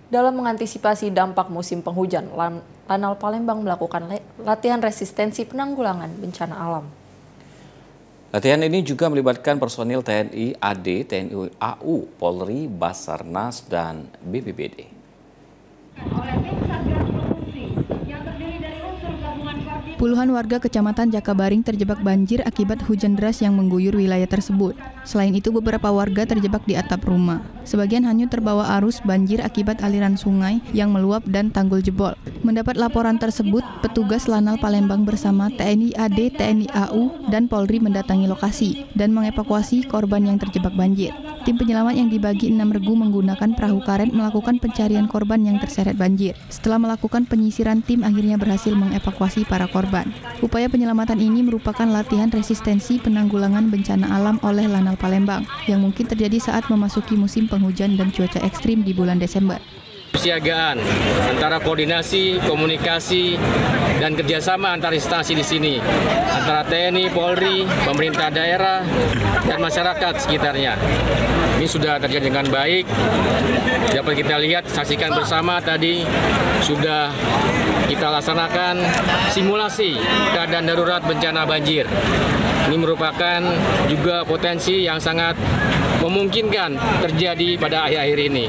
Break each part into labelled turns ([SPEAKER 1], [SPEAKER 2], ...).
[SPEAKER 1] Dalam mengantisipasi dampak musim penghujan, Lanal Palembang melakukan latihan resistensi penanggulangan bencana alam.
[SPEAKER 2] Latihan ini juga melibatkan personil TNI AD, TNI AU, Polri, Basarnas, dan BPBD.
[SPEAKER 3] Puluhan warga Kecamatan Jakabaring terjebak banjir akibat hujan deras yang mengguyur wilayah tersebut. Selain itu, beberapa warga terjebak di atap rumah. Sebagian hanyut terbawa arus banjir akibat aliran sungai yang meluap dan tanggul jebol. Mendapat laporan tersebut, petugas Lanal Palembang bersama TNI AD, TNI AU, dan Polri mendatangi lokasi dan mengevakuasi korban yang terjebak banjir. Tim penyelamat yang dibagi 6 regu menggunakan perahu karet melakukan pencarian korban yang terseret banjir. Setelah melakukan penyisiran, tim akhirnya berhasil mengevakuasi para korban. Upaya penyelamatan ini merupakan latihan resistensi penanggulangan bencana alam oleh Lanal Palembang yang mungkin terjadi saat memasuki musim penghujan dan cuaca ekstrim di bulan Desember.
[SPEAKER 4] Siagaan antara koordinasi, komunikasi, dan kerjasama antar instansi di sini antara TNI, Polri, pemerintah daerah, dan masyarakat sekitarnya. Ini sudah terjadi dengan baik. Dapat kita lihat, saksikan bersama tadi sudah kita laksanakan simulasi keadaan darurat bencana banjir. Ini merupakan juga potensi yang sangat memungkinkan terjadi pada akhir-akhir ini.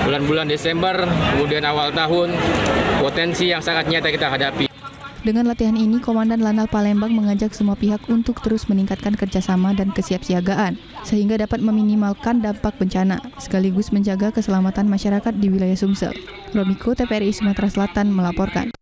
[SPEAKER 4] Bulan-bulan Desember, kemudian awal tahun, potensi yang sangat nyata kita hadapi.
[SPEAKER 3] Dengan latihan ini, Komandan Lanal Palembang mengajak semua pihak untuk terus meningkatkan kerjasama dan kesiapsiagaan, sehingga dapat meminimalkan dampak bencana, sekaligus menjaga keselamatan masyarakat di wilayah Sumsel. Romiko, TVRI Sumatera Selatan, melaporkan.